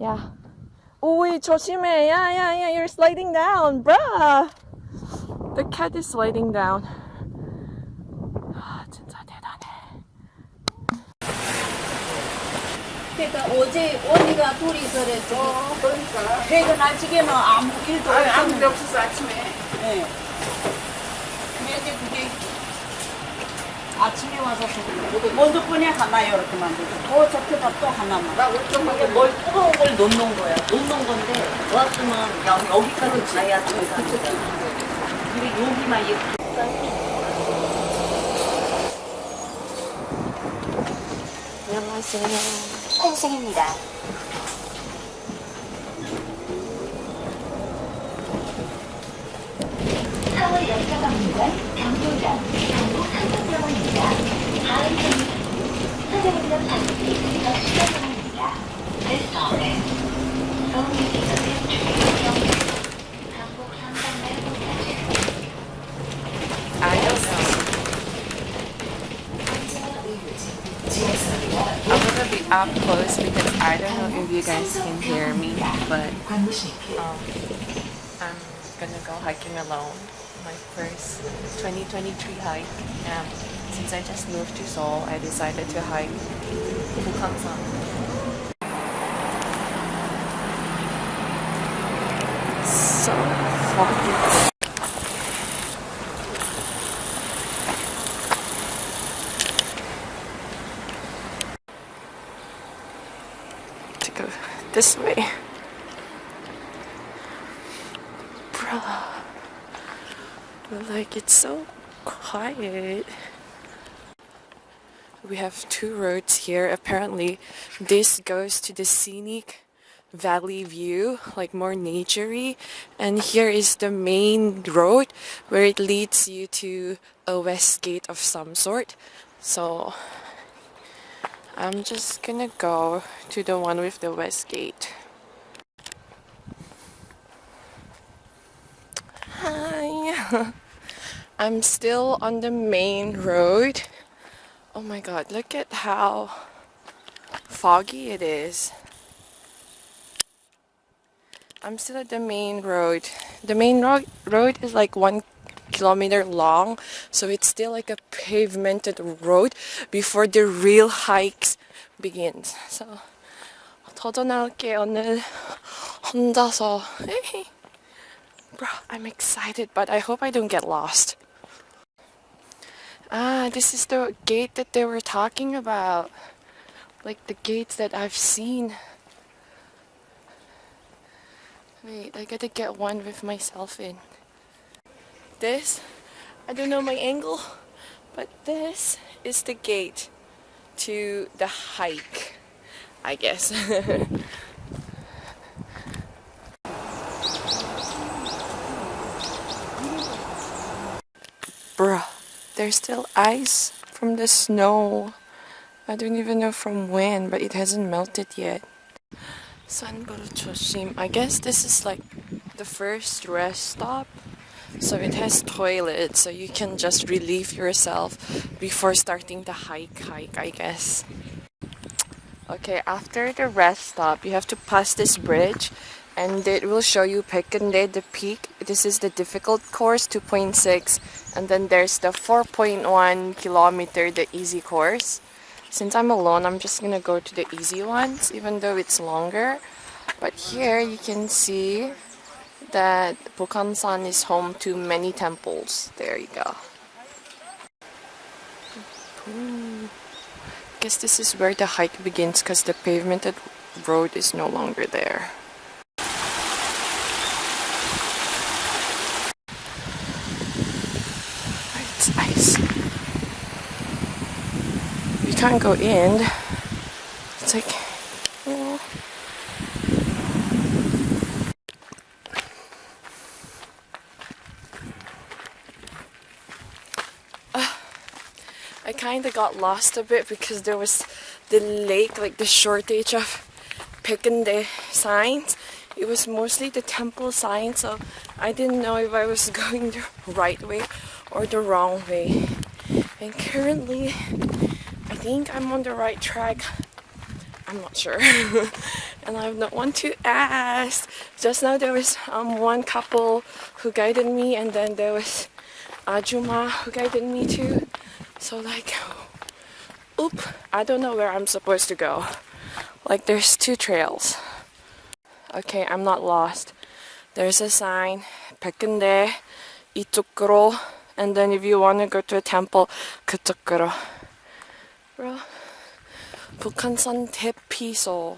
Yeah. 오이 조심해. Yeah, you're sliding down, bruh. The cat is sliding down. 진짜 대단해. 그러니까 어제 언니가 둘이서 그랬어. 그러니까. 퇴근할 적에는 아무 일도 아무도 없었어 아침에. 네. 근데 그게 아침에 와서 먼저 꺼내 하나요 이렇게 만들고 더 적혀서 또 하나만. 나 오른쪽에 뭘 뜨거운 걸 놓는 거야. 놓는 건데 왔으면 여기까지 가야 돼. 근데 여기만 이렇게. 안녕하세요. 환승입니다. 서울 역사박물관 경로당 경북 한국병원입니다. 다음 선생님은 방지 역시병원입니다. This stop is 서울 경북 삼성내 I don't know. I'm gonna be up close because I don't know if you guys can hear me, but I'm gonna go hiking alone. My first 2023 hike. Since I just moved to Seoul, I decided to hike Bukhansan. So foggy. To go this way. Bruh. Like, it's so quiet. We have two roads here. Apparently, this goes to the scenic valley view, like more naturey. And here is the main road where it leads you to a west gate of some sort. So I'm just gonna go to the one with the west gate. Hi. I'm still on the main road. Oh my god, look at how foggy it is. I'm still at the main road. The main road is like 1 kilometer long, so it's still like a pavemented road before the real hikes begins. So 도전할게 오늘 혼자서. Bro, I'm excited, but I hope I don't get lost. This is the gate that they were talking about. Like the gates that I've seen. Wait, I gotta get one with myself in. This, I don't know my angle, but this is the gate to the hike, I guess. Bruh, there's still ice from the snow. I don't even know from when, but it hasn't melted yet. 산불조심. I guess this is like the first rest stop. So it has toilets, so you can just relieve yourself before starting the hike, I guess. Okay, after the rest stop, you have to pass this bridge. And it will show you Baekhyundae, the peak. This is the difficult course, 2.6. And then there's the 4.1 kilometer, the easy course. Since I'm alone, I'm just gonna go to the easy ones, even though it's longer. But here you can see that Bukhansan is home to many temples. There you go. Ooh. Guess this is where the hike begins because the pavemented road is no longer there. It's ice. You can't go in. It's like, oh. I kind of got lost a bit because there was the lake, like the shortage of Baekhyundae signs. It was mostly the temple signs, so I didn't know if I was going the right way or the wrong way. And currently, I think I'm on the right track. I'm not sure. And I have no one to ask. Just now there was one couple who guided me, and then there was Ajuma who guided me too. So like, oop, I don't know where I'm supposed to go. Like there's two trails. Okay, I'm not lost. There's a sign, 백근대 이쪽으로, and then if you want to go to a temple, 그쪽으로. Bro, Bukhansan 대피소.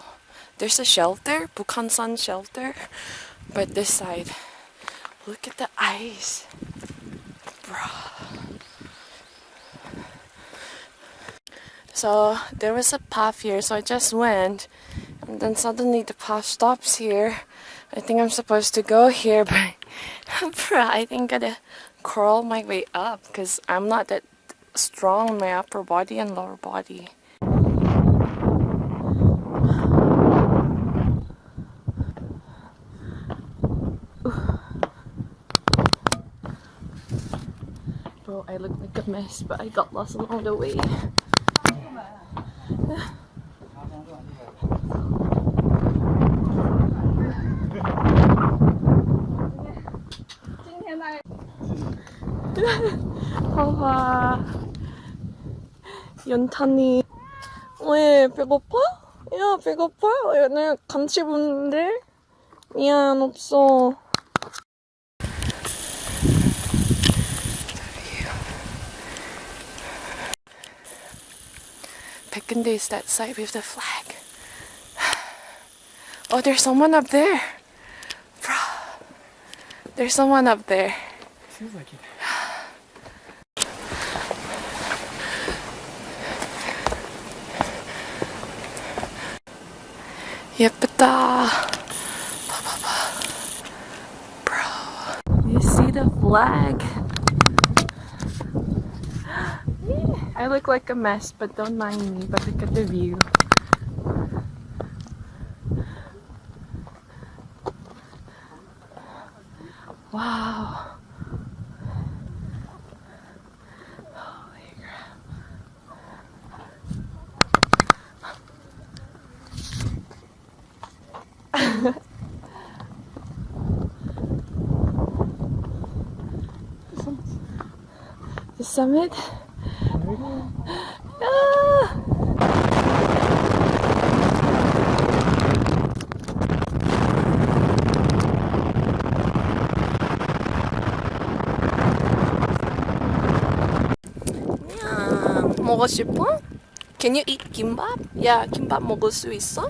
There's a shelter, Bukhansan shelter, but this side, look at the ice, bro. So there was a path here, so I just went, and then suddenly the path stops here. I think I'm supposed to go here, but bro, I think I gotta crawl my way up because I'm not that strong in my upper body and lower body. Bro, I look like a mess, but I got lost along the way. 봐봐, 연탄이. 왜 배고파? 야, 배고파? 얘네 간치 보는데? 미안, 없어. Pekinde is that side with the flag. Oh, there's someone up there. Bro, there's someone up there. Seems like it. 예쁘다. 봐봐봐. Bro, you see the flag? I look like a mess, but don't mind me, but look at the view. Wow. Holy crap. The summit? Ah! 먹고 싶어? Can you eat kimbap? 야, 김밥 먹을 수 있어?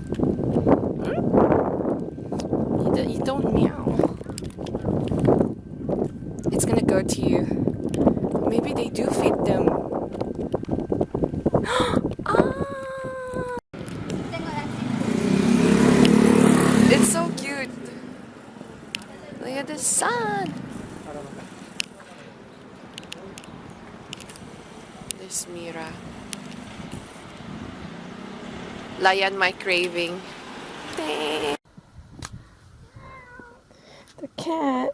응? You don't meow. It's gonna go to you. Maybe they do feed them. It's so cute. Look at the sun. This Mira. Layan my craving. The cat.